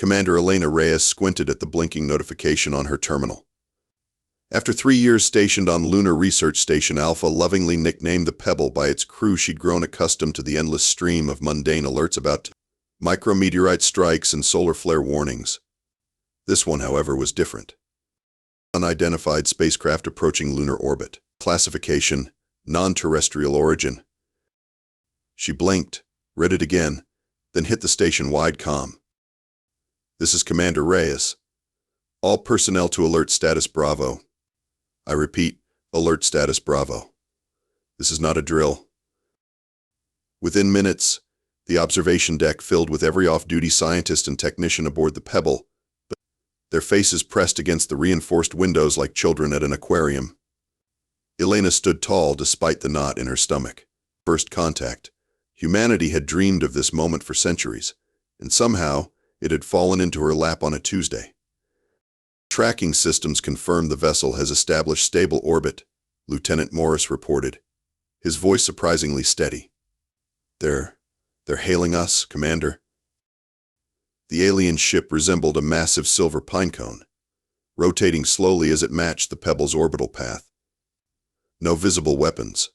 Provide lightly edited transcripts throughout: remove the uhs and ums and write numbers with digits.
Commander Elena Reyes squinted at the blinking notification on her terminal. After 3 years stationed on Lunar Research Station Alpha, lovingly nicknamed the Pebble by its crew, she'd grown accustomed to the endless stream of mundane alerts about micrometeorite strikes and solar flare warnings. This one, however, was different. Unidentified spacecraft approaching lunar orbit. Classification: non-terrestrial origin. She blinked, read it again, then hit the station-wide comm. This is Commander Reyes. All personnel to alert status Bravo. I repeat, alert status Bravo. This is not a drill. Within minutes, the observation deck filled with every off-duty scientist and technician aboard the Pebble, but their faces pressed against the reinforced windows like children at an aquarium. Elena stood tall despite the knot in her stomach. First contact. Humanity had dreamed of this moment for centuries, and somehow it had fallen into her lap on a Tuesday. Tracking systems confirmed the vessel has established stable orbit, Lieutenant Morris reported, his voice surprisingly steady. They're hailing us, Commander. The alien ship resembled a massive silver pinecone, rotating slowly as it matched the Pebble's orbital path. No visible weapons,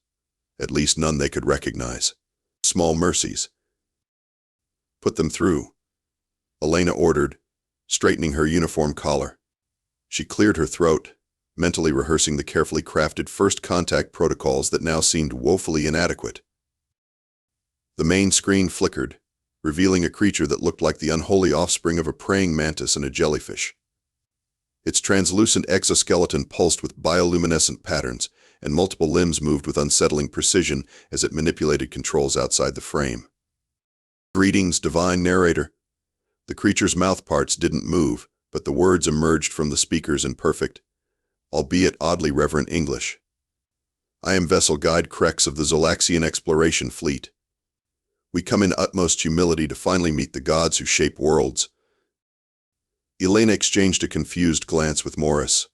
at least none they could recognize. Small mercies. Put them through, Elena ordered, straightening her uniform collar. She cleared her throat, mentally rehearsing the carefully crafted first contact protocols that now seemed woefully inadequate. The main screen flickered, revealing a creature that looked like the unholy offspring of a praying mantis and a jellyfish. Its translucent exoskeleton pulsed with bioluminescent patterns, and multiple limbs moved with unsettling precision as it manipulated controls outside the frame. Greetings, divine narrator. The creature's mouthparts didn't move, but the words emerged from the speakers in perfect, albeit oddly reverent English. I am Vessel Guide Krex of the Zolaxian Exploration Fleet. We come in utmost humility to finally meet the gods who shape worlds. Elena exchanged a confused glance with Morris.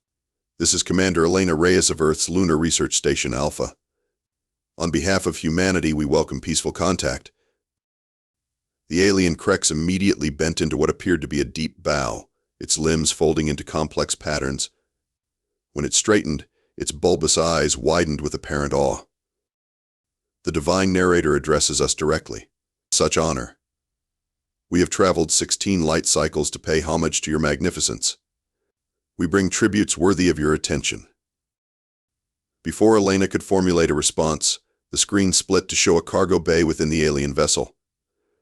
This is Commander Elena Reyes of Earth's Lunar Research Station Alpha. On behalf of humanity, we welcome peaceful contact. The alien Krex immediately bent into what appeared to be a deep bow, its limbs folding into complex patterns. When it straightened, its bulbous eyes widened with apparent awe. The divine narrator addresses us directly. Such honor. We have traveled 16 light cycles to pay homage to your magnificence. We bring tributes worthy of your attention. Before Elena could formulate a response, the screen split to show a cargo bay within the alien vessel.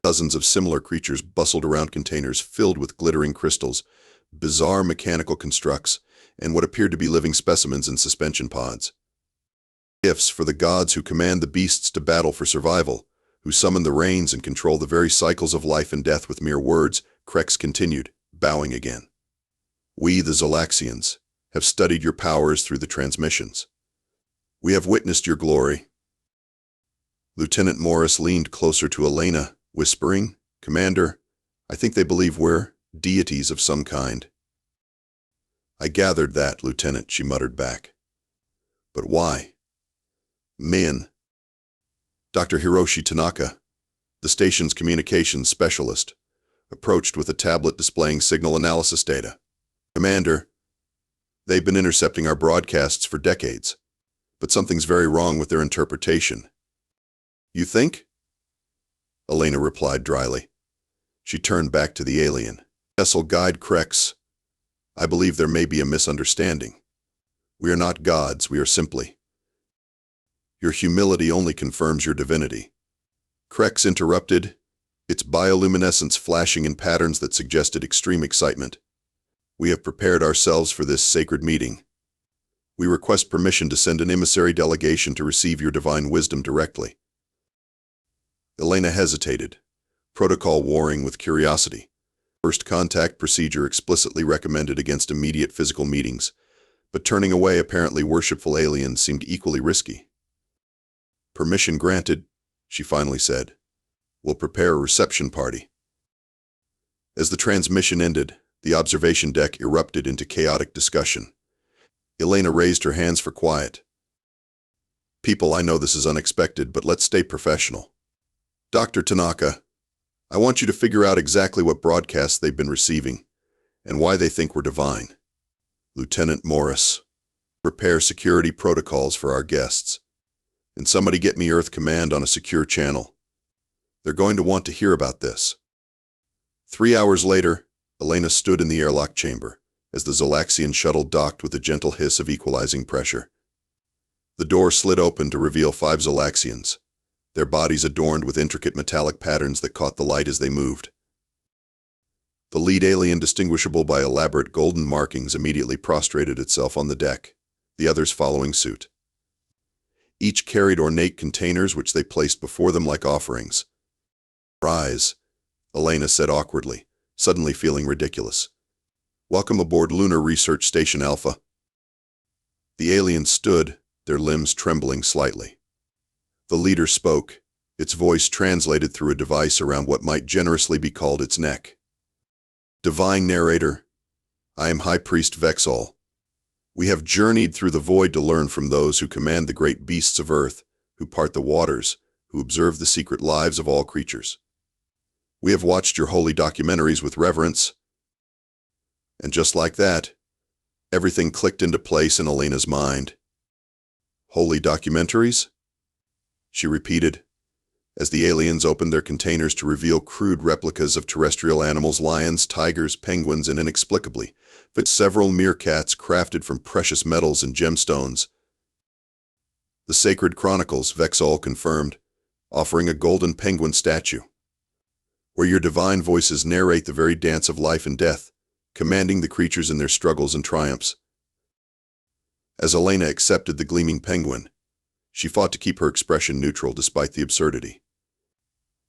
Dozens of similar creatures bustled around containers filled with glittering crystals, bizarre mechanical constructs, and what appeared to be living specimens in suspension pods. Gifts for the gods who command the beasts to battle for survival, who summon the rains and control the very cycles of life and death with mere words, Krex continued, bowing again. We, the Zolaxians, have studied your powers through the transmissions. We have witnessed your glory. Lieutenant Morris leaned closer to Elena, whispering, Commander, I think they believe we're deities of some kind. I gathered that, Lieutenant, she muttered back. But why? Men. Dr. Hiroshi Tanaka, the station's communications specialist, approached with a tablet displaying signal analysis data. Commander, they've been intercepting our broadcasts for decades, but something's very wrong with their interpretation. You think? Elena replied dryly. She turned back to the alien. Vessel Guide Krex, I believe there may be a misunderstanding. We are not gods, we are simply. Your humility only confirms your divinity. Krex interrupted, its bioluminescence flashing in patterns that suggested extreme excitement. We have prepared ourselves for this sacred meeting. We request permission to send an emissary delegation to receive your divine wisdom directly. Elena hesitated, protocol warring with curiosity. First contact procedure explicitly recommended against immediate physical meetings, but turning away apparently worshipful aliens seemed equally risky. Permission granted, she finally said. We'll prepare a reception party. As the transmission ended, the observation deck erupted into chaotic discussion. Elena raised her hands for quiet. People, I know this is unexpected, but let's stay professional. Dr. Tanaka, I want you to figure out exactly what broadcasts they've been receiving and why they think we're divine. Lieutenant Morris, prepare security protocols for our guests. And somebody get me Earth Command on a secure channel. They're going to want to hear about this. 3 hours later, Elena stood in the airlock chamber as the Zolaxian shuttle docked with a gentle hiss of equalizing pressure. The door slid open to reveal 5 Zolaxians, their bodies adorned with intricate metallic patterns that caught the light as they moved. The lead alien, distinguishable by elaborate golden markings, immediately prostrated itself on the deck, the others following suit. Each carried ornate containers which they placed before them like offerings. "Rise," Elena said awkwardly, suddenly feeling ridiculous. "Welcome aboard Lunar Research Station Alpha." The aliens stood, their limbs trembling slightly. The leader spoke, its voice translated through a device around what might generously be called its neck. "Divine narrator, I am High Priest Vexol. We have journeyed through the void to learn from those who command the great beasts of earth, who part the waters, who observe the secret lives of all creatures. We have watched your holy documentaries with reverence." And just like that, everything clicked into place in Elena's mind. "Holy documentaries?" she repeated, as the aliens opened their containers to reveal crude replicas of terrestrial animals, lions, tigers, penguins, and inexplicably, but several meerkats crafted from precious metals and gemstones. "The Sacred Chronicles," Vexol confirmed, offering a golden penguin statue, "where your divine voices narrate the very dance of life and death, commanding the creatures in their struggles and triumphs." As Elena accepted the gleaming penguin, she fought to keep her expression neutral despite the absurdity.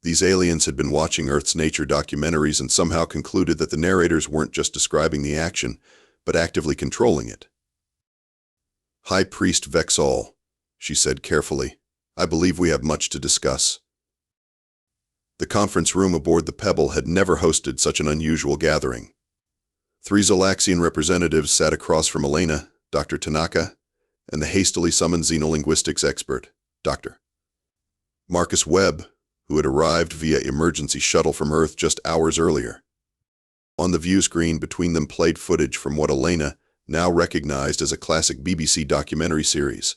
These aliens had been watching Earth's nature documentaries and somehow concluded that the narrators weren't just describing the action, but actively controlling it. "High Priest Vexol," she said carefully, "I believe we have much to discuss." The conference room aboard the Pebble had never hosted such an unusual gathering. 3 Zolaxian representatives sat across from Elena, Dr. Tanaka, and the hastily summoned xenolinguistics expert, Dr. Marcus Webb, who had arrived via emergency shuttle from Earth just hours earlier. On the view screen between them played footage from what Elena now recognized as a classic BBC documentary series.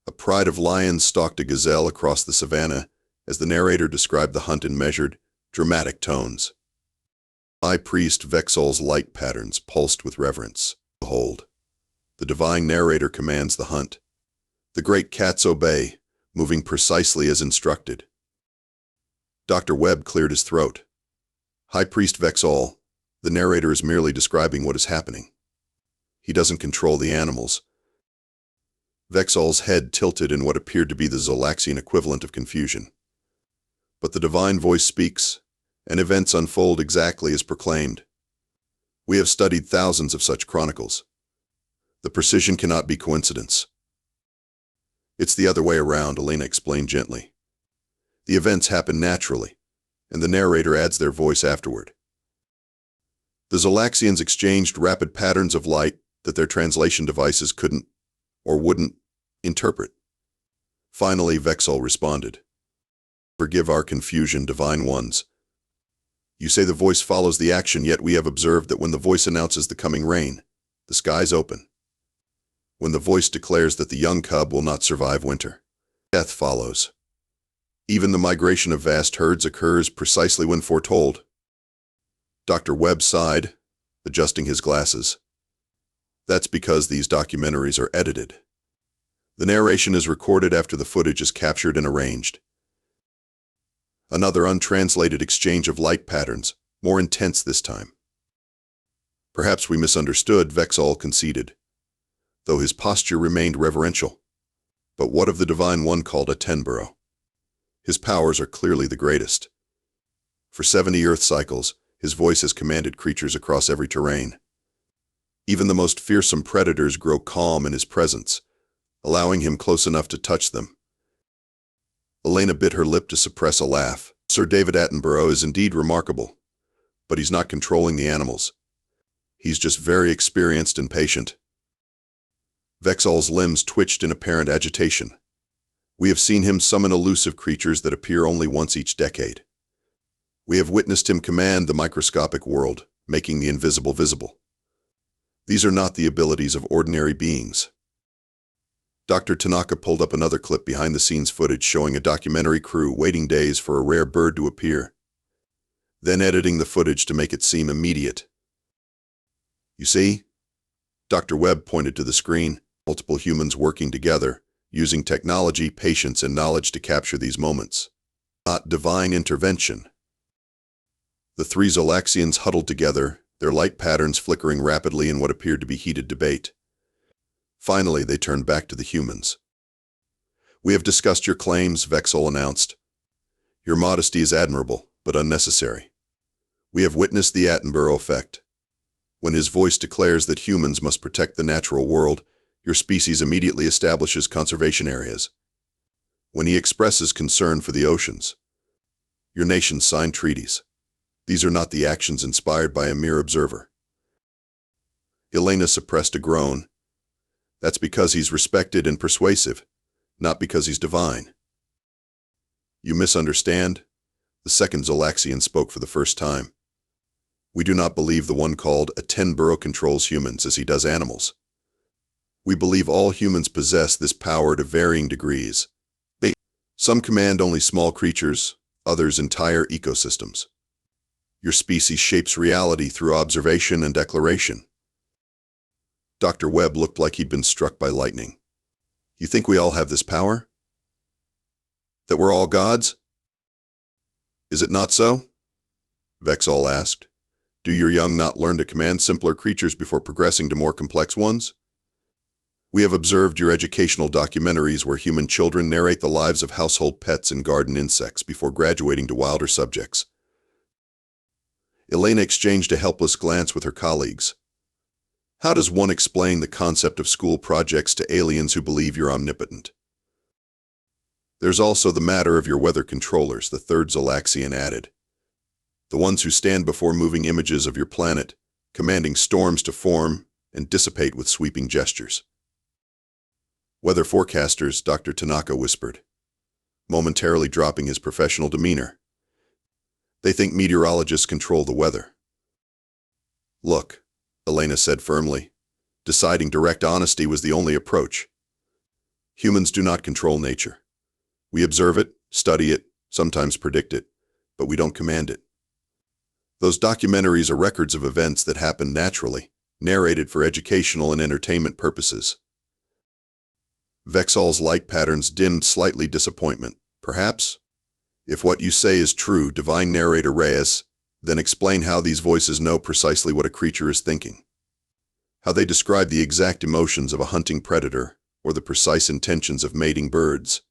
A pride of lions stalked a gazelle across the savannah as the narrator described the hunt in measured, dramatic tones. High Priest Vexol's light patterns pulsed with reverence. "Behold, the divine narrator commands the hunt. The great cats obey, moving precisely as instructed." Dr. Webb cleared his throat. "High Priest Vexol, the narrator is merely describing what is happening. He doesn't control the animals." Vexol's head tilted in what appeared to be the Zolaxian equivalent of confusion. "But the divine voice speaks, and events unfold exactly as proclaimed. We have studied thousands of such chronicles. The precision cannot be coincidence." "It's the other way around," Elena explained gently. "The events happen naturally, and the narrator adds their voice afterward. The Zolaxians exchanged rapid patterns of light that their translation devices couldn't, or wouldn't, interpret." Finally, Vexol responded. "Forgive our confusion, divine ones. You say the voice follows the action, yet we have observed that when the voice announces the coming rain, the skies open. When the voice declares that the young cub will not survive winter, death follows. Even the migration of vast herds occurs precisely when foretold." Dr. Webb sighed, adjusting his glasses. "That's because these documentaries are edited. The narration is recorded after the footage is captured and arranged. Another untranslated exchange of light patterns, more intense this time." "Perhaps we misunderstood," Vexol conceded, though his posture remained reverential. "But what of the divine one called a Tenborough? His powers are clearly the greatest. For 70 Earth cycles, his voice has commanded creatures across every terrain. Even the most fearsome predators grow calm in his presence, allowing him close enough to touch them." Elena bit her lip to suppress a laugh. "Sir David Attenborough is indeed remarkable, but he's not controlling the animals. He's just very experienced and patient." Vexol's limbs twitched in apparent agitation. "We have seen him summon elusive creatures that appear only once each decade. We have witnessed him command the microscopic world, making the invisible visible. These are not the abilities of ordinary beings. Dr. Tanaka pulled up another clip behind-the-scenes footage showing a documentary crew waiting days for a rare bird to appear, then editing the footage to make it seem immediate. You see? Dr. Webb pointed to the screen, multiple humans working together, using technology, patience, and knowledge to capture these moments. Not divine intervention. The three Zolaxians huddled together, their light patterns flickering rapidly in what appeared to be heated debate. Finally, they turned back to the humans. "We have discussed your claims," Vexol announced. "Your modesty is admirable, but unnecessary. We have witnessed the Attenborough effect. When his voice declares that humans must protect the natural world, your species immediately establishes conservation areas. When he expresses concern for the oceans, your nations sign treaties. These are not the actions inspired by a mere observer." Elena suppressed a groan. "That's because he's respected and persuasive, not because he's divine." "You misunderstand." The second Zolaxian spoke for the first time. "We do not believe the one called Attenborough controls humans as he does animals. We believe all humans possess this power to varying degrees. Some command only small creatures, others entire ecosystems. Your species shapes reality through observation and declaration." Dr. Webb looked like he'd been struck by lightning. "You think we all have this power? That we're all gods? Is it not so?" Vexol asked. "Do your young not learn to command simpler creatures before progressing to more complex ones? We have observed your educational documentaries where human children narrate the lives of household pets and garden insects before graduating to wilder subjects." Elena exchanged a helpless glance with her colleagues. "How does one explain the concept of school projects to aliens who believe you're omnipotent?" "There's also the matter of your weather controllers," the third Zolaxian added. "The ones who stand before moving images of your planet, commanding storms to form and dissipate with sweeping gestures." "Weather forecasters," Dr. Tanaka whispered, momentarily dropping his professional demeanor. "They think meteorologists control the weather." "Look," Elena said firmly, deciding direct honesty was the only approach. "Humans do not control nature. We observe it, study it, sometimes predict it, but we don't command it. Those documentaries are records of events that happen naturally, narrated for educational and entertainment purposes." Vexol's light patterns dimmed slightly disappointment. "Perhaps? If what you say is true, divine narrator Reyes, then explain how these voices know precisely what a creature is thinking. How they describe the exact emotions of a hunting predator or the precise intentions of mating birds."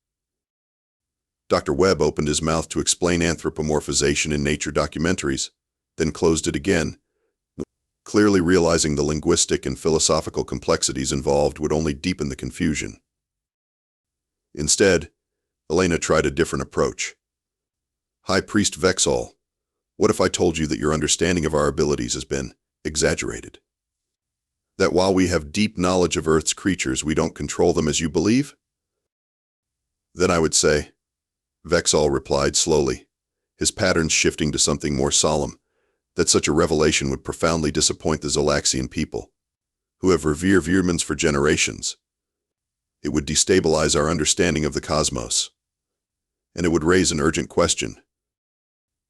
Dr. Webb opened his mouth to explain anthropomorphization in nature documentaries, then closed it again, clearly realizing the linguistic and philosophical complexities involved would only deepen the confusion. Instead, Elena tried a different approach. "High Priest Vexol, what if I told you that your understanding of our abilities has been exaggerated? That while we have deep knowledge of Earth's creatures, we don't control them as you believe?" "Then I would say," Vexol replied slowly, his patterns shifting to something more solemn, "that such a revelation would profoundly disappoint the Zolaxian people, who have revered humans for generations. It would destabilize our understanding of the cosmos. And it would raise an urgent question."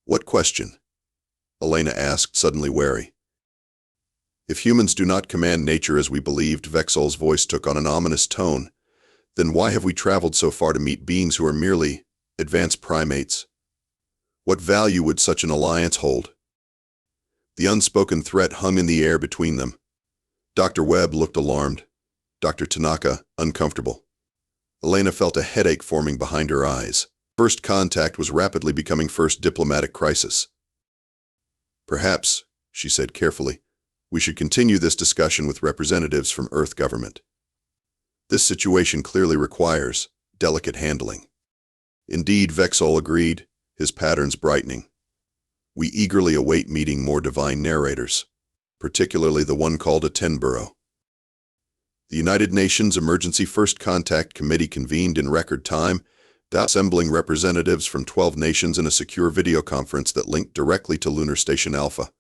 "What question?" Elena asked, suddenly wary. "If humans do not command nature as we believed," Vexol's voice took on an ominous tone, "then why have we traveled so far to meet beings who are merely advanced primates? What value would such an alliance hold?" The unspoken threat hung in the air between them. Dr. Webb looked alarmed. Dr. Tanaka, uncomfortable. Elena felt a headache forming behind her eyes. First contact was rapidly becoming first diplomatic crisis. "Perhaps," she said carefully, "we should continue this discussion with representatives from Earth government. This situation clearly requires delicate handling." "Indeed," Vexol agreed, his patterns brightening. "We eagerly await meeting more divine narrators, particularly the one called Attenborough." The United Nations Emergency First Contact Committee convened in record time, Assembling representatives from 12 nations in a secure video conference that linked directly to Lunar Station Alpha.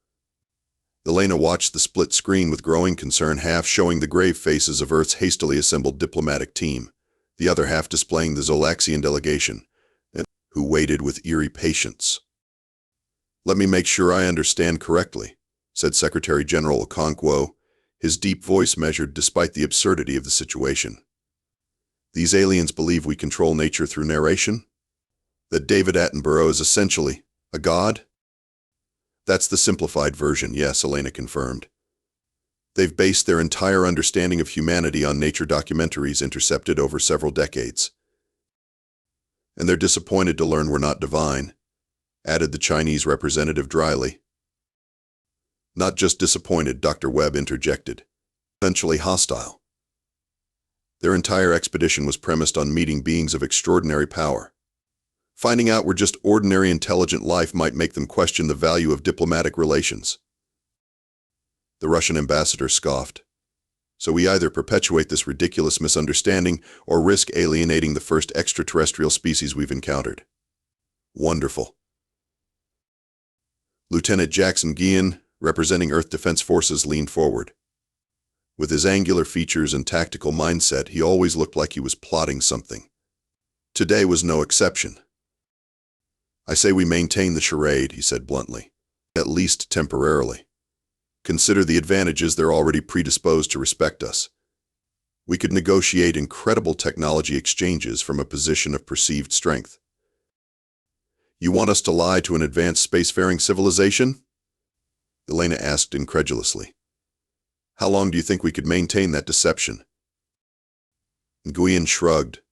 Elena watched the split screen with growing concern, half showing the grave faces of Earth's hastily assembled diplomatic team, the other half displaying the Zolaxian delegation, who waited with eerie patience. "Let me make sure I understand correctly," said Secretary General Okonkwo, his deep voice measured despite the absurdity of the situation. "These aliens believe we control nature through narration? That David Attenborough is essentially a god?" "That's the simplified version, yes," Elena confirmed. "They've based their entire understanding of humanity on nature documentaries intercepted over several decades. And they're disappointed to learn we're not divine," added the Chinese representative dryly. "Not just disappointed," Dr. Webb interjected. "Essentially hostile. Their entire expedition was premised on meeting beings of extraordinary power. Finding out we're just ordinary intelligent life might make them question the value of diplomatic relations." The Russian ambassador scoffed. "So we either perpetuate this ridiculous misunderstanding or risk alienating the first extraterrestrial species we've encountered." "Wonderful." Lieutenant Jackson Guillen, representing Earth Defense Forces, leaned forward. With his angular features and tactical mindset, he always looked like he was plotting something. Today was no exception. "I say we maintain the charade," he said bluntly. "At least temporarily. Consider the advantages, they're already predisposed to respect us. We could negotiate incredible technology exchanges from a position of perceived strength." "You want us to lie to an advanced spacefaring civilization?" Elena asked incredulously. "How long do you think we could maintain that deception?" Nguyen shrugged.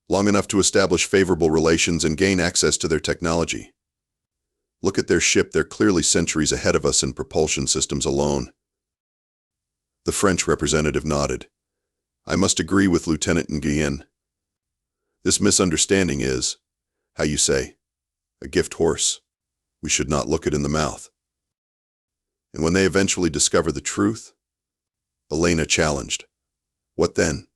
"Long enough to establish favorable relations and gain access to their technology. Look at their ship, they're clearly centuries ahead of us in propulsion systems alone." The French representative nodded. "I must agree with Lieutenant Nguyen. This misunderstanding is, how you say, a gift horse. We should not look it in the mouth." "And when they eventually discover the truth?" Elena challenged. "What then?"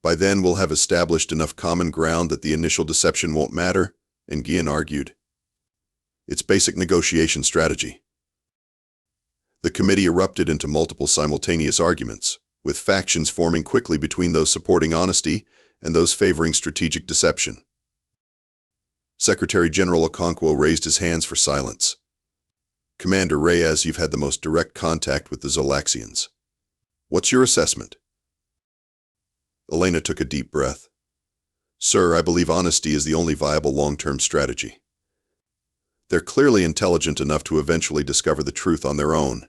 "By then we'll have established enough common ground that the initial deception won't matter," Nguyen argued. "It's basic negotiation strategy." The committee erupted into multiple simultaneous arguments, with factions forming quickly between those supporting honesty and those favoring strategic deception. Secretary General Okonkwo raised his hands for silence. "Commander Reyes, you've had the most direct contact with the Zolaxians. What's your assessment?" Elena took a deep breath. "Sir, I believe honesty is the only viable long-term strategy. They're clearly intelligent enough to eventually discover the truth on their own.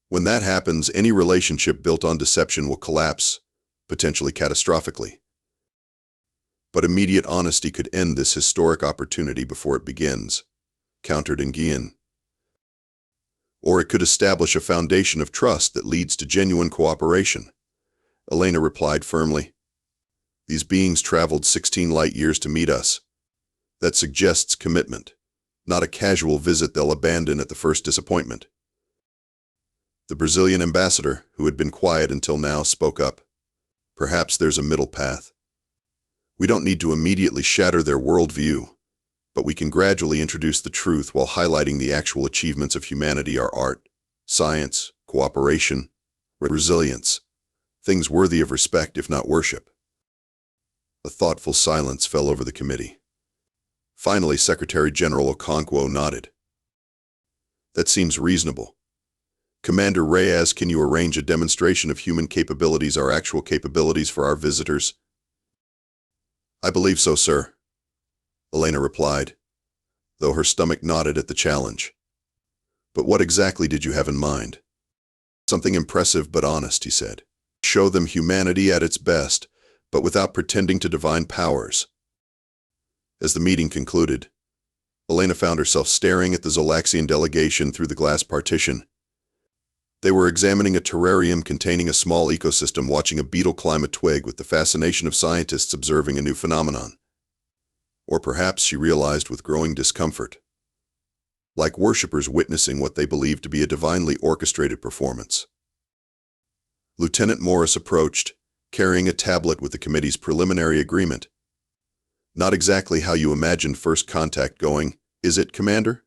When that happens, any relationship built on deception will collapse, potentially catastrophically. But immediate honesty could end this historic opportunity before it begins," countered Nguyen. "Or it could establish a foundation of trust that leads to genuine cooperation," Elena replied firmly. "These beings traveled 16 light years to meet us. That suggests commitment, not a casual visit they'll abandon at the first disappointment." The Brazilian ambassador, who had been quiet until now, spoke up. "Perhaps there's a middle path. We don't need to immediately shatter their worldview, but we can gradually introduce the truth while highlighting the actual achievements of humanity: our art, science, cooperation, resilience, things worthy of respect if not worship." A thoughtful silence fell over the committee. Finally, Secretary General Okonkwo nodded. "That seems reasonable. Commander Reyes, can you arrange a demonstration of human capabilities, our actual capabilities, for our visitors?" "I believe so, sir," Elena replied, though her stomach nodded at the challenge. "But what exactly did you have in mind?" "Something impressive but honest," he said. "Show them humanity at its best, but without pretending to divine powers." As the meeting concluded, Elena found herself staring at the Zolaxian delegation through the glass partition. They were examining a terrarium containing a small ecosystem, watching a beetle climb a twig with the fascination of scientists observing a new phenomenon. Or perhaps, she realized with growing discomfort, like worshippers witnessing what they believed to be a divinely orchestrated performance. Lieutenant Morris approached, carrying a tablet with the committee's preliminary agreement. Not exactly how you imagined first contact going, is it, Commander?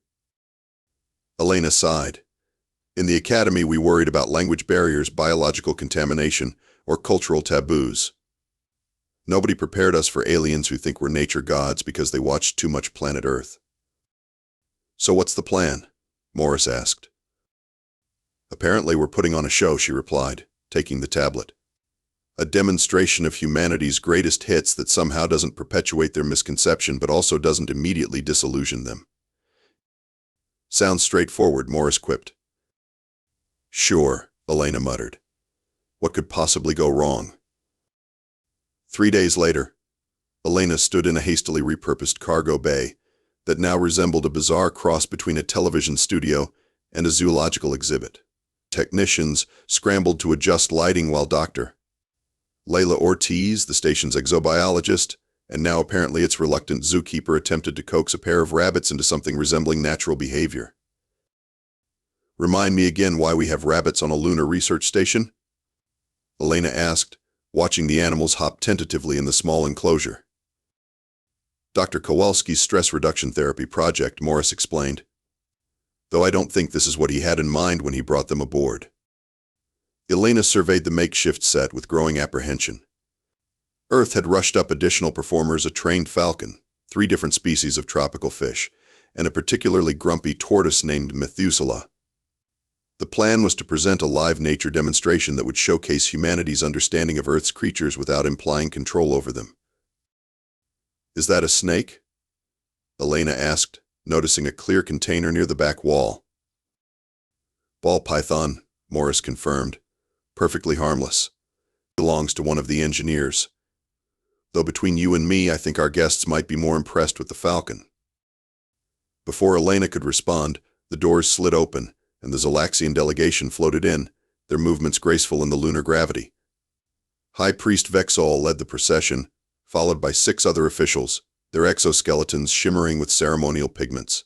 Elena sighed. In the academy, we worried about language barriers, biological contamination, or cultural taboos. Nobody prepared us for aliens who think we're nature gods because they watched too much Planet Earth. So what's the plan? Morris asked. Apparently we're putting on a show, she replied, taking the tablet. A demonstration of humanity's greatest hits that somehow doesn't perpetuate their misconception but also doesn't immediately disillusion them. Sounds straightforward, Morris quipped. Sure, Elena muttered. What could possibly go wrong? 3 days later, Elena stood in a hastily repurposed cargo bay that now resembled a bizarre cross between a television studio and a zoological exhibit. Technicians scrambled to adjust lighting while Dr. Layla Ortiz, the station's exobiologist, and now apparently its reluctant zookeeper, attempted to coax a pair of rabbits into something resembling natural behavior. Remind me again why we have rabbits on a lunar research station? Elena asked, watching the animals hop tentatively in the small enclosure. Dr. Kowalski's stress reduction therapy project, Morris explained, though I don't think this is what he had in mind when he brought them aboard. Elena surveyed the makeshift set with growing apprehension. Earth had rushed up additional performers, a trained falcon, 3 different species of tropical fish, and a particularly grumpy tortoise named Methuselah. The plan was to present a live nature demonstration that would showcase humanity's understanding of Earth's creatures without implying control over them. Is that a snake? Elena asked, noticing a clear container near the back wall. Ball python, Morris confirmed. Perfectly harmless. Belongs to one of the engineers. Though between you and me, I think our guests might be more impressed with the falcon. Before Elena could respond, the doors slid open, and the Zolaxian delegation floated in, their movements graceful in the lunar gravity. High Priest Vexol led the procession, followed by 6 other officials, their exoskeletons shimmering with ceremonial pigments.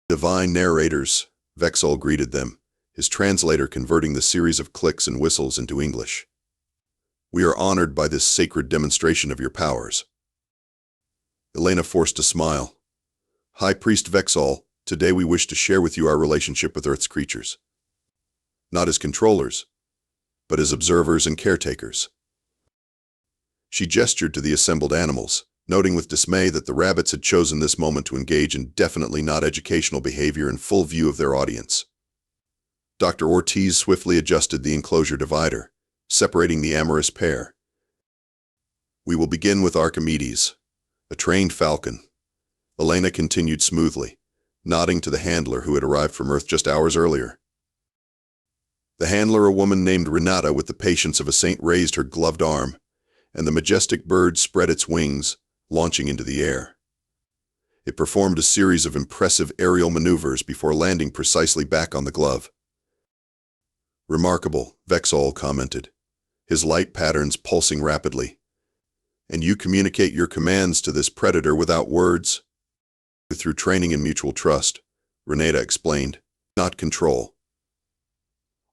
Divine narrators, Vexol greeted them, his translator converting the series of clicks and whistles into English. We are honored by this sacred demonstration of your powers. Elena forced a smile. High Priest Vexol, today we wish to share with you our relationship with Earth's creatures. Not as controllers, but as observers and caretakers. She gestured to the assembled animals, noting with dismay that the rabbits had chosen this moment to engage in definitely not educational behavior in full view of their audience. Dr. Ortiz swiftly adjusted the enclosure divider, separating the amorous pair. We will begin with Archimedes, a trained falcon. Elena continued smoothly, nodding to the handler who had arrived from Earth just hours earlier. The handler, a woman named Renata with the patience of a saint, raised her gloved arm, and the majestic bird spread its wings, launching into the air. It performed a series of impressive aerial maneuvers before landing precisely back on the glove. Remarkable, Vexol commented, his light patterns pulsing rapidly. And you communicate your commands to this predator without words? Through training and mutual trust, Renata explained, not control.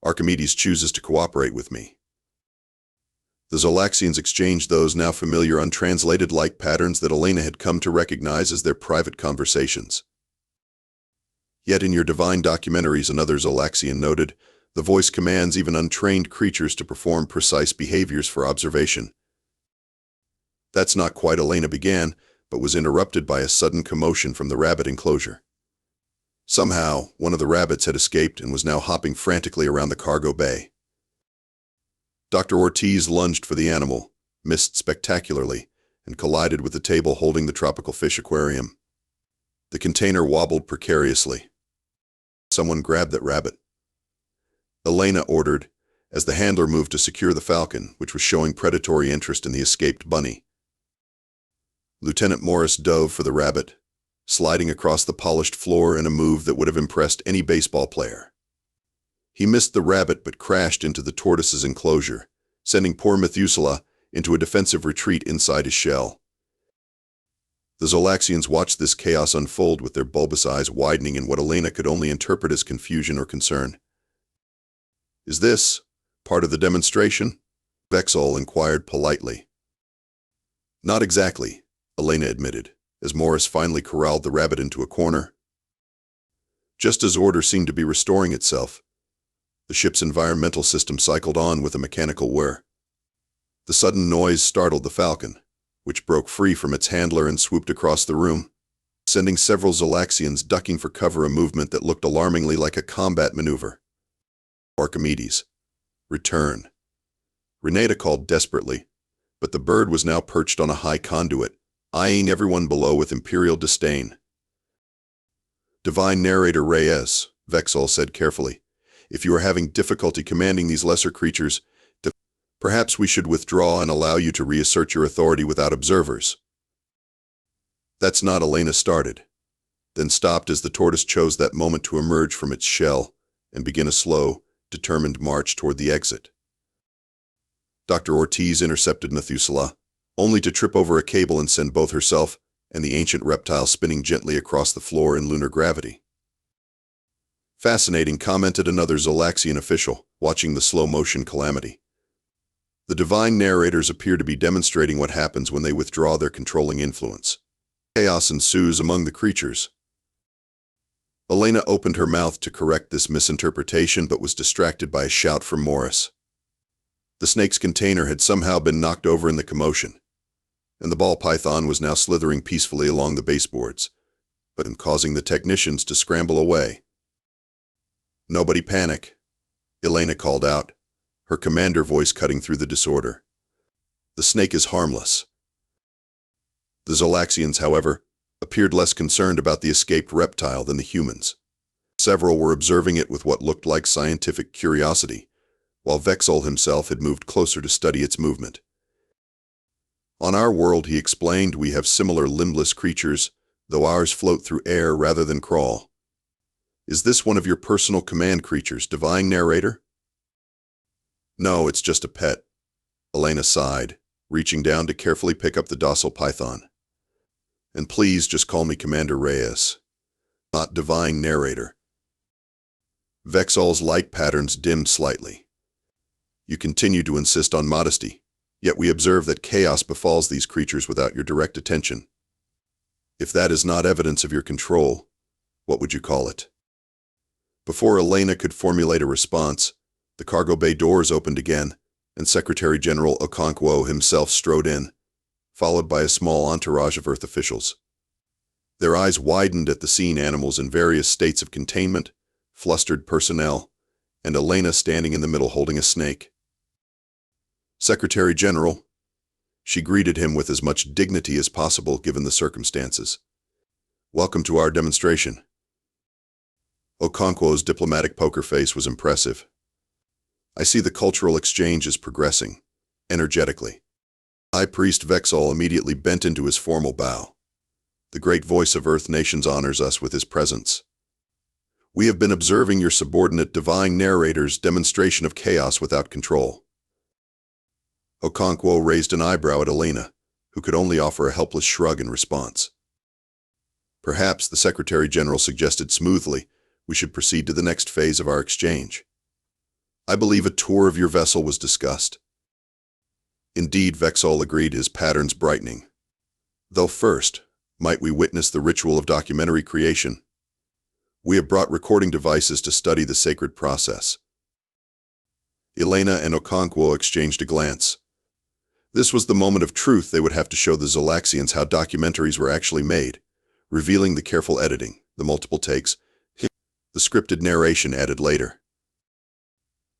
Archimedes chooses to cooperate with me. The Zolaxians exchanged those now familiar untranslated like patterns that Elena had come to recognize as their private conversations. Yet in your divine documentaries, another Zolaxian noted, the voice commands even untrained creatures to perform precise behaviors for observation. That's not quite, Elena began, but was interrupted by a sudden commotion from the rabbit enclosure. Somehow, one of the rabbits had escaped and was now hopping frantically around the cargo bay. Dr. Ortiz lunged for the animal, missed spectacularly, and collided with the table holding the tropical fish aquarium. The container wobbled precariously. Someone grabbed that rabbit. Elena ordered, as the handler moved to secure the falcon, which was showing predatory interest in the escaped bunny. Lieutenant Morris dove for the rabbit, sliding across the polished floor in a move that would have impressed any baseball player. He missed the rabbit but crashed into the tortoise's enclosure, sending poor Methuselah into a defensive retreat inside his shell. The Zolaxians watched this chaos unfold with their bulbous eyes widening in what Elena could only interpret as confusion or concern. Is this part of the demonstration? Vexol inquired politely. Not exactly, Elena admitted, as Morris finally corralled the rabbit into a corner. Just as order seemed to be restoring itself, the ship's environmental system cycled on with a mechanical whir. The sudden noise startled the Falcon, which broke free from its handler and swooped across the room, sending several Zolaxians ducking for cover, a movement that looked alarmingly like a combat maneuver. Archimedes. Return. Renata called desperately, but the bird was now perched on a high conduit, eyeing everyone below with imperial disdain. Divine Narrator Reyes, Vexol said carefully, if you are having difficulty commanding these lesser creatures, perhaps we should withdraw and allow you to reassert your authority without observers. That's not, Elena started, then stopped as the tortoise chose that moment to emerge from its shell and begin a slow, determined march toward the exit. Dr. Ortiz intercepted Methuselah, only to trip over a cable and send both herself and the ancient reptile spinning gently across the floor in lunar gravity. Fascinating, commented another Zolaxian official, watching the slow-motion calamity. The divine narrators appear to be demonstrating what happens when they withdraw their controlling influence. Chaos ensues among the creatures. Elena opened her mouth to correct this misinterpretation but was distracted by a shout from Morris. The snake's container had somehow been knocked over in the commotion, and the ball python was now slithering peacefully along the baseboards, but causing the technicians to scramble away. Nobody panic, Elena called out, her commander voice cutting through the disorder. The snake is harmless. The Zolaxians, however, appeared less concerned about the escaped reptile than the humans. Several were observing it with what looked like scientific curiosity, while Vexol himself had moved closer to study its movement. On our world, he explained, we have similar limbless creatures, though ours float through air rather than crawl. Is this one of your personal command creatures, Divine Narrator? No, it's just a pet, Elena sighed, reaching down to carefully pick up the docile python. And please just call me Commander Reyes, not Divine Narrator. Vexol's light patterns dimmed slightly. You continue to insist on modesty, yet we observe that chaos befalls these creatures without your direct attention. If that is not evidence of your control, what would you call it? Before Elena could formulate a response, the cargo bay doors opened again, and Secretary General Okonkwo himself strode in, followed by a small entourage of Earth officials. Their eyes widened at the scene, animals in various states of containment, flustered personnel, and Elena standing in the middle holding a snake. Secretary General, she greeted him with as much dignity as possible given the circumstances. Welcome to our demonstration. Okonkwo's diplomatic poker face was impressive. I see the cultural exchange is progressing, energetically. High Priest Vexol immediately bent into his formal bow. The great voice of Earth nations honors us with his presence. We have been observing your subordinate Divine Narrator's demonstration of chaos without control. Okonkwo raised an eyebrow at Elena, who could only offer a helpless shrug in response. Perhaps, the Secretary General suggested smoothly, we should proceed to the next phase of our exchange. I believe a tour of your vessel was discussed. Indeed, Vexol agreed, his patterns brightening. Though first, might we witness the ritual of documentary creation? We have brought recording devices to study the sacred process. Elena and Okonkwo exchanged a glance. This was the moment of truth. They would have to show the Zolaxians how documentaries were actually made, revealing the careful editing, the multiple takes, the scripted narration added later.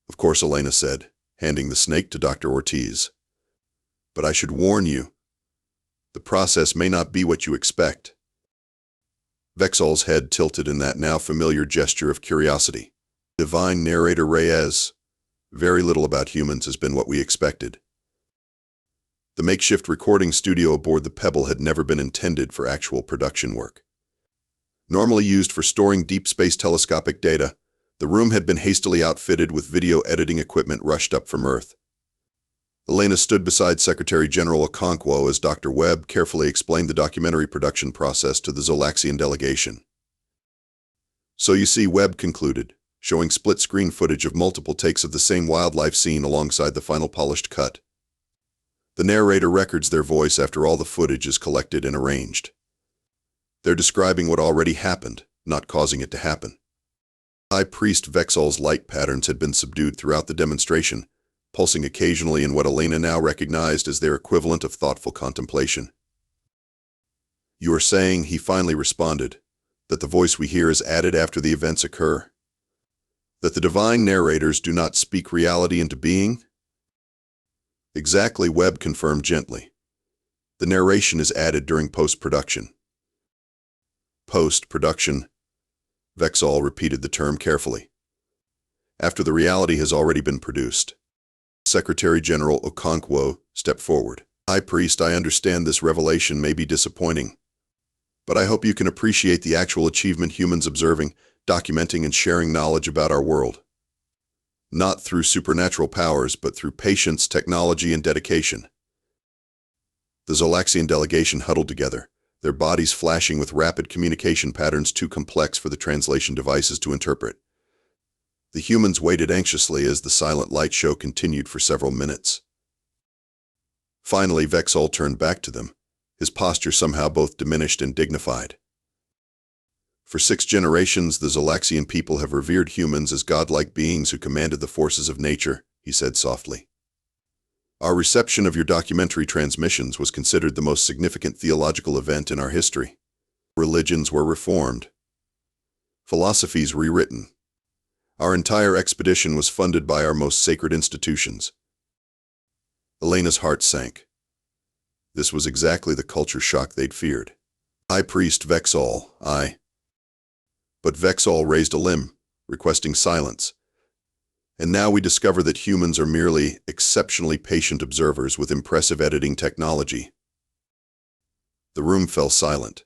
Of course, Elena said, handing the snake to Dr. Ortiz. But I should warn you, the process may not be what you expect. Vexol's head tilted in that now familiar gesture of curiosity. Divine Narrator Reyes, very little about humans has been what we expected. The makeshift recording studio aboard the Pebble had never been intended for actual production work. Normally used for storing deep space telescopic data, the room had been hastily outfitted with video editing equipment rushed up from Earth. Elena stood beside Secretary General Okonkwo as Dr. Webb carefully explained the documentary production process to the Zolaxian delegation. So you see, Webb concluded, showing split-screen footage of multiple takes of the same wildlife scene alongside the final polished cut. The narrator records their voice after all the footage is collected and arranged. They're describing what already happened, not causing it to happen. High Priest Vexol's light patterns had been subdued throughout the demonstration, pulsing occasionally in what Elena now recognized as their equivalent of thoughtful contemplation. "You are saying," he finally responded, "that the voice we hear is added after the events occur? That the divine narrators do not speak reality into being?" "Exactly," Webb confirmed gently. "The narration is added during post-production." "Post-production?" Vexol repeated the term carefully. "After the reality has already been produced." Secretary General Okonkwo stepped forward. "High Priest, I understand this revelation may be disappointing, but I hope you can appreciate the actual achievement humans observing, documenting, and sharing knowledge about our world. Not through supernatural powers, but through patience, technology, and dedication." The Zolaxian delegation huddled together, their bodies flashing with rapid communication patterns too complex for the translation devices to interpret. The humans waited anxiously as the silent light show continued for several minutes. Finally, Vexol turned back to them, his posture somehow both diminished and dignified. "For 6 generations, the Zolaxian people have revered humans as godlike beings who commanded the forces of nature," he said softly. "Our reception of your documentary transmissions was considered the most significant theological event in our history. Religions were reformed, philosophies rewritten. Our entire expedition was funded by our most sacred institutions." Elena's heart sank. This was exactly the culture shock they'd feared. "High Priest Vexol, But Vexol raised a limb, requesting silence. "And now we discover that humans are merely exceptionally patient observers with impressive editing technology." The room fell silent.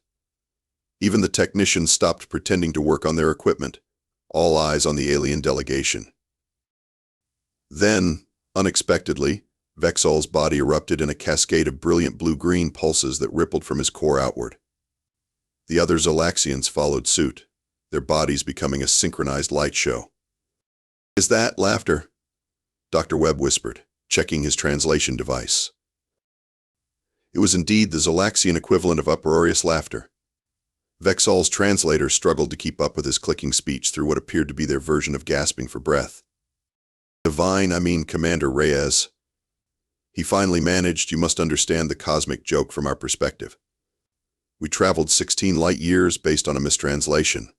Even the technicians stopped pretending to work on their equipment, all eyes on the alien delegation. Then, unexpectedly, Vexol's body erupted in a cascade of brilliant blue-green pulses that rippled from his core outward. The other Zolaxians followed suit, their bodies becoming a synchronized light show. "Is that laughter?" Dr. Webb whispered, checking his translation device. It was indeed the Zolaxian equivalent of uproarious laughter. Vexol's translator struggled to keep up with his clicking speech through what appeared to be their version of gasping for breath. Commander Reyes." He finally managed. "You must understand the cosmic joke from our perspective. We traveled 16 light years based on a mistranslation.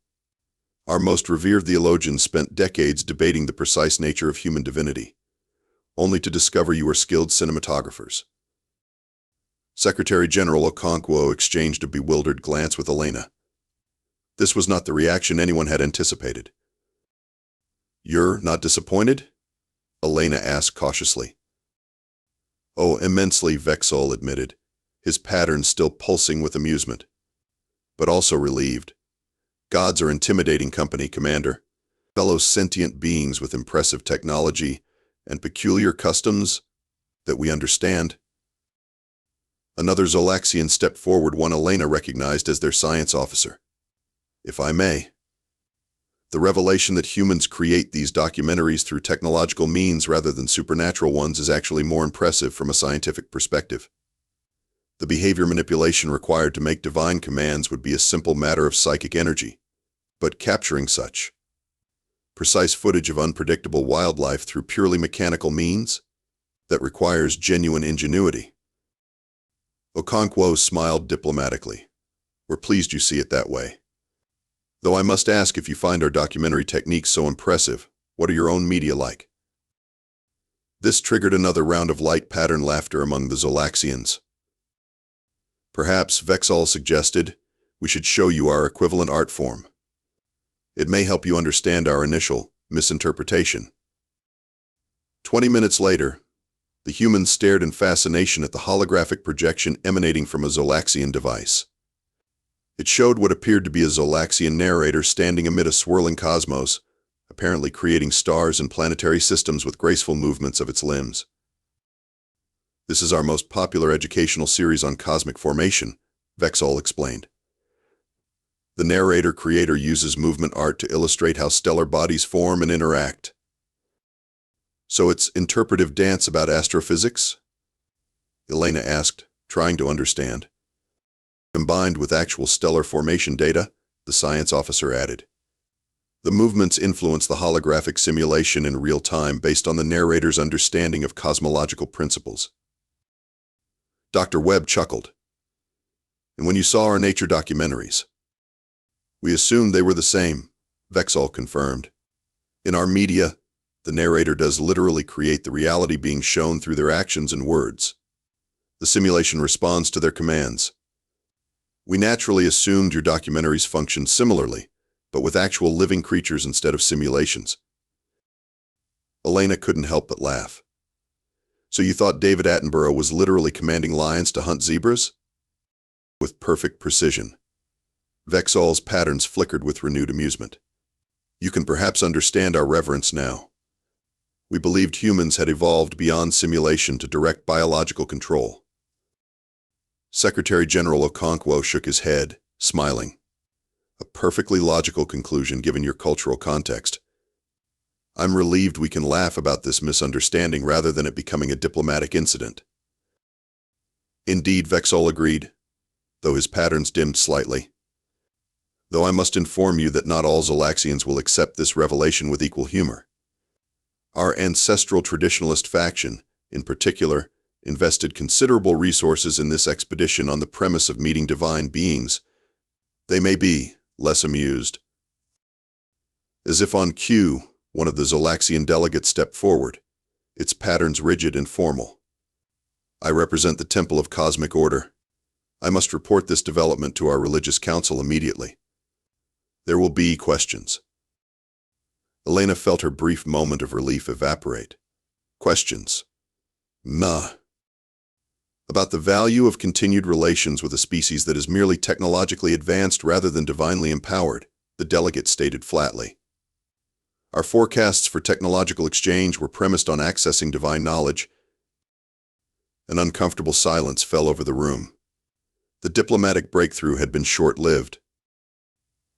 Our most revered theologians spent decades debating the precise nature of human divinity, only to discover you were skilled cinematographers." Secretary General Okonkwo exchanged a bewildered glance with Elena. This was not the reaction anyone had anticipated. "You're not disappointed?" Elena asked cautiously. "Oh, immensely," Vexol admitted, his pattern still pulsing with amusement. "But also relieved. Gods are intimidating company, Commander. Fellow sentient beings with impressive technology and peculiar customs that we understand." Another Zolaxian stepped forward, one Elena recognized as their science officer. "If I may, the revelation that humans create these documentaries through technological means rather than supernatural ones is actually more impressive from a scientific perspective. The behavior manipulation required to make divine commands would be a simple matter of psychic energy, but capturing such precise footage of unpredictable wildlife through purely mechanical means, that requires genuine ingenuity." Okonkwo smiled diplomatically. "We're pleased you see it that way. Though I must ask, if you find our documentary techniques so impressive, what are your own media like?" This triggered another round of light pattern laughter among the Zolaxians. "Perhaps," Vexol suggested, "we should show you our equivalent art form. It may help you understand our initial misinterpretation." 20 minutes later, the humans stared in fascination at the holographic projection emanating from a Zolaxian device. It showed what appeared to be a Zolaxian narrator standing amid a swirling cosmos, apparently creating stars and planetary systems with graceful movements of its limbs. "This is our most popular educational series on cosmic formation," Vexol explained. "The narrator-creator uses movement art to illustrate how stellar bodies form and interact." "So it's interpretive dance about astrophysics?" Elena asked, trying to understand. Combined with actual stellar formation data, the science officer added. The movements influence the holographic simulation in real time based on the narrator's understanding of cosmological principles. Dr. Webb chuckled. And when you saw our nature documentaries? We assumed they were the same, Vexall confirmed. In our media, the narrator does literally create the reality being shown through their actions and words. The simulation responds to their commands. We naturally assumed your documentaries functioned similarly, but with actual living creatures instead of simulations. Elena couldn't help but laugh. So you thought David Attenborough was literally commanding lions to hunt zebras? With perfect precision. Vexall's patterns flickered with renewed amusement. You can perhaps understand our reverence now. We believed humans had evolved beyond simulation to direct biological control. Secretary General Okonkwo shook his head, smiling. A perfectly logical conclusion given your cultural context. I'm relieved we can laugh about this misunderstanding rather than it becoming a diplomatic incident. Indeed, Vexall agreed, though his patterns dimmed slightly. Though I must inform you that not all Zolaxians will accept this revelation with equal humor. Our ancestral traditionalist faction, in particular, invested considerable resources in this expedition on the premise of meeting divine beings. They may be less amused. As if on cue, one of the Zolaxian delegates stepped forward, its patterns rigid and formal. I represent the Temple of Cosmic Order. I must report this development to our religious council immediately. There will be questions. Elena felt her brief moment of relief evaporate. Questions. About the value of continued relations with a species that is merely technologically advanced rather than divinely empowered, the delegate stated flatly. Our forecasts for technological exchange were premised on accessing divine knowledge. An uncomfortable silence fell over the room. The diplomatic breakthrough had been short-lived.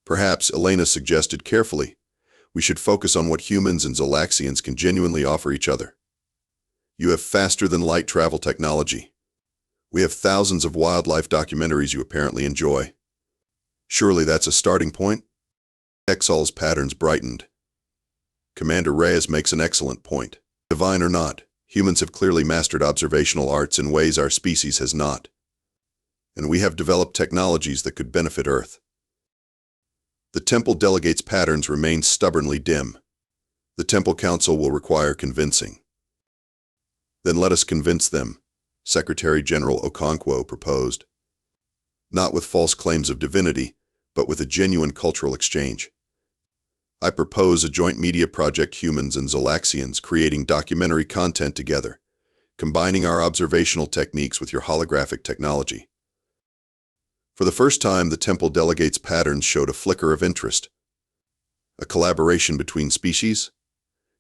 Perhaps, Elena suggested carefully, we should focus on what humans and Zolaxians can genuinely offer each other. You have faster-than-light travel technology. We have thousands of wildlife documentaries you apparently enjoy. Surely that's a starting point? Vexall's patterns brightened. Commander Reyes makes an excellent point. Divine or not, humans have clearly mastered observational arts in ways our species has not. And we have developed technologies that could benefit Earth. The Temple delegates' patterns remain stubbornly dim. The Temple Council will require convincing. Then let us convince them, Secretary General Okonkwo proposed. Not with false claims of divinity, but with a genuine cultural exchange. I propose a joint media project, humans and Zolaxians creating documentary content together, combining our observational techniques with your holographic technology. For the first time, the Temple delegates' patterns showed a flicker of interest. A collaboration between species?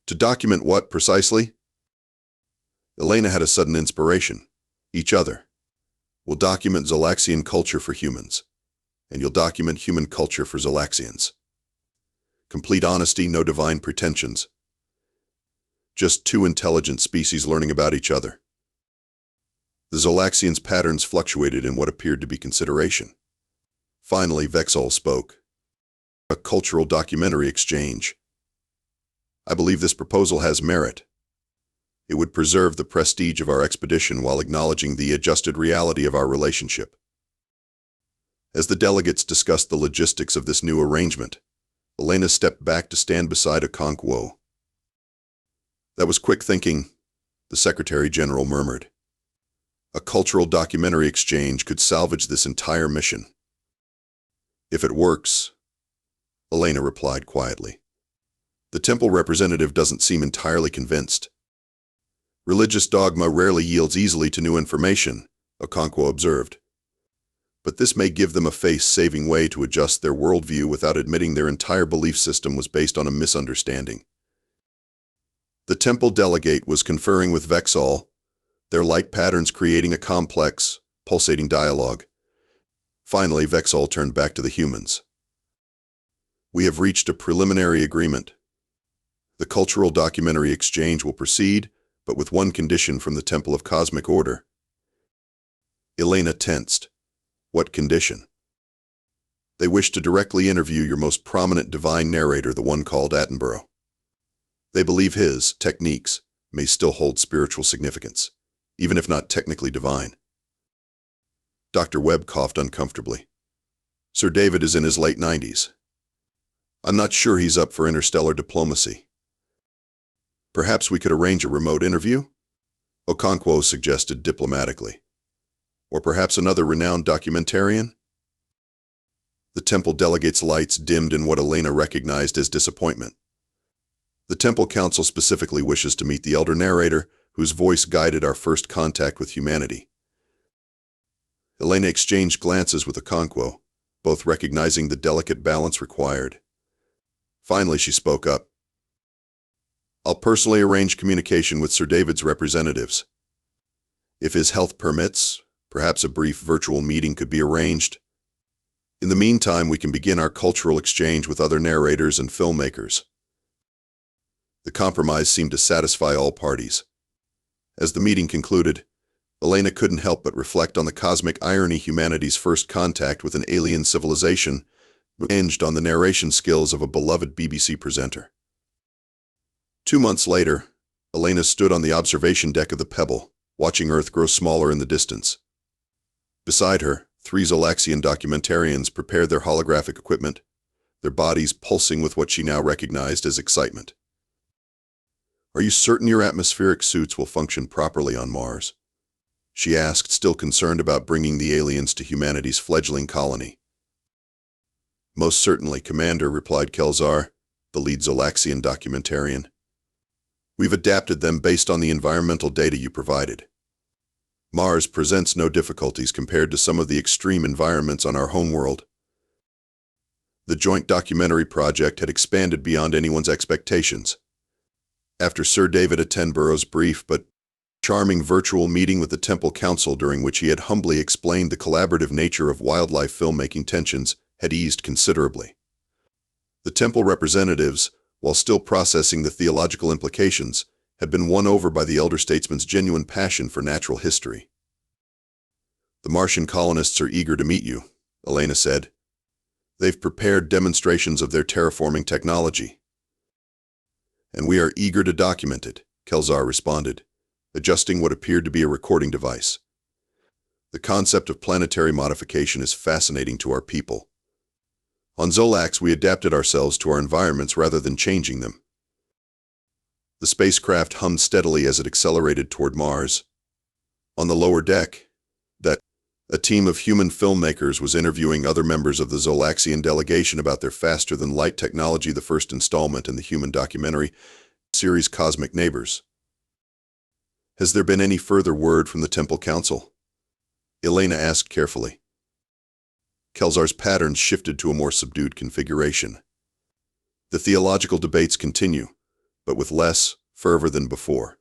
To document what, precisely? Elena had a sudden inspiration. Each other. We'll document Zolaxian culture for humans, and you'll document human culture for Zolaxians. Complete honesty, no divine pretensions. Just two intelligent species learning about each other. The Zolaxians' patterns fluctuated in what appeared to be consideration. Finally, Vexall spoke. A cultural documentary exchange. I believe this proposal has merit. It would preserve the prestige of our expedition while acknowledging the adjusted reality of our relationship. As the delegates discussed the logistics of this new arrangement, Elena stepped back to stand beside Okonkwo. That was quick thinking, the Secretary General murmured. A cultural documentary exchange could salvage this entire mission. If it works, Elena replied quietly. The Temple representative doesn't seem entirely convinced. Religious dogma rarely yields easily to new information, Okonkwo observed. But this may give them a face-saving way to adjust their worldview without admitting their entire belief system was based on a misunderstanding. The Temple delegate was conferring with Vexall, their light patterns creating a complex, pulsating dialogue. Finally, Vexall turned back to the humans. We have reached a preliminary agreement. The cultural documentary exchange will proceed, but with one condition from the Temple of Cosmic Order. Elena tensed. What condition? They wish to directly interview your most prominent divine narrator, the one called Attenborough. They believe his techniques may still hold spiritual significance, even if not technically divine. Dr. Webb coughed uncomfortably. Sir David is in his late 90s. I'm not sure he's up for interstellar diplomacy. Perhaps we could arrange a remote interview? Okonkwo suggested diplomatically. Or perhaps another renowned documentarian? The temple delegate's lights dimmed in what Elena recognized as disappointment. The temple council specifically wishes to meet the elder narrator, whose voice guided our first contact with humanity. Elena exchanged glances with Okonkwo, both recognizing the delicate balance required. Finally, she spoke up. I'll personally arrange communication with Sir David's representatives. If his health permits, perhaps a brief virtual meeting could be arranged. In the meantime, we can begin our cultural exchange with other narrators and filmmakers. The compromise seemed to satisfy all parties. As the meeting concluded, Elena couldn't help but reflect on the cosmic irony humanity's first contact with an alien civilization hinged on the narration skills of a beloved BBC presenter. 2 months later, Elena stood on the observation deck of the Pebble, watching Earth grow smaller in the distance. Beside her, 3 Zolaxian documentarians prepared their holographic equipment, their bodies pulsing with what she now recognized as excitement. Are you certain your atmospheric suits will function properly on Mars? She asked, still concerned about bringing the aliens to humanity's fledgling colony. Most certainly, Commander, replied Kelzar, the lead Zolaxian documentarian. We've adapted them based on the environmental data you provided. Mars presents no difficulties compared to some of the extreme environments on our homeworld. The joint documentary project had expanded beyond anyone's expectations. After Sir David Attenborough's brief but charming virtual meeting with the Temple Council, during which he had humbly explained the collaborative nature of wildlife filmmaking, tensions had eased considerably. The Temple representatives, while still processing the theological implications, had been won over by the elder statesman's genuine passion for natural history. The Martian colonists are eager to meet you, Elena said. They've prepared demonstrations of their terraforming technology. And we are eager to document it, Kelzar responded, adjusting what appeared to be a recording device. The concept of planetary modification is fascinating to our people. On Zolax, we adapted ourselves to our environments rather than changing them. The spacecraft hummed steadily as it accelerated toward Mars. On the lower deck, a team of human filmmakers was interviewing other members of the Zolaxian delegation about their faster-than-light technology, the first installment in the human documentary series Cosmic Neighbors. Has there been any further word from the Temple Council? Elena asked carefully. Kelzar's patterns shifted to a more subdued configuration. The theological debates continue, but with less fervor than before.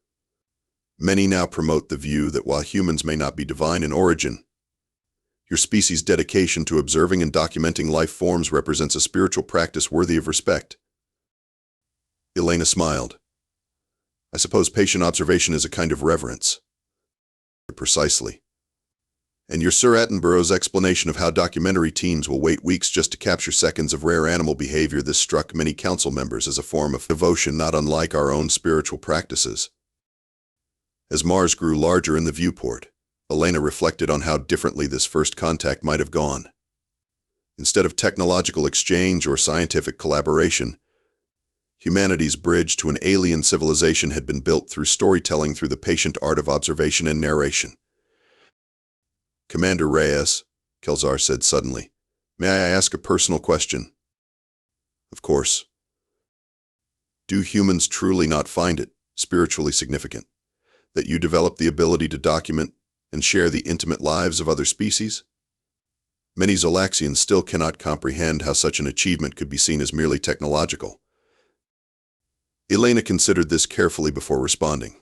Many now promote the view that while humans may not be divine in origin, your species' dedication to observing and documenting life forms represents a spiritual practice worthy of respect. Elena smiled. I suppose patient observation is a kind of reverence. Precisely. And your Sir Attenborough's explanation of how documentary teams will wait weeks just to capture seconds of rare animal behavior, this struck many council members as a form of devotion not unlike our own spiritual practices. As Mars grew larger in the viewport, Elena reflected on how differently this first contact might have gone. Instead of technological exchange or scientific collaboration, humanity's bridge to an alien civilization had been built through storytelling, through the patient art of observation and narration. Commander Reyes, Kelzar said suddenly, may I ask a personal question? Of course. Do humans truly not find it spiritually significant that you develop the ability to document and share the intimate lives of other species? Many Zolaxians still cannot comprehend how such an achievement could be seen as merely technological. Elena considered this carefully before responding.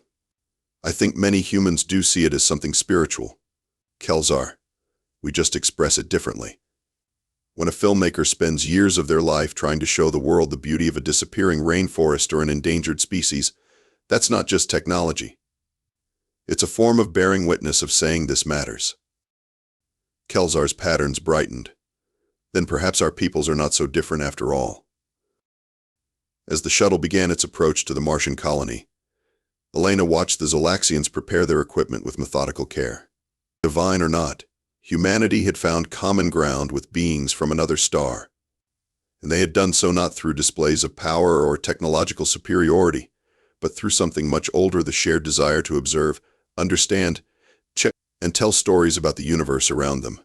I think many humans do see it as something spiritual. Kelzar, we just express it differently. When a filmmaker spends years of their life trying to show the world the beauty of a disappearing rainforest or an endangered species, that's not just technology. It's a form of bearing witness, of saying this matters. Kelsar's patterns brightened. Then perhaps our peoples are not so different after all. As the shuttle began its approach to the Martian colony, Elena watched the Zolaxians prepare their equipment with methodical care. Divine or not, humanity had found common ground with beings from another star. And they had done so not through displays of power or technological superiority, but through something much older: the shared desire to observe, understand, check, and tell stories about the universe around them.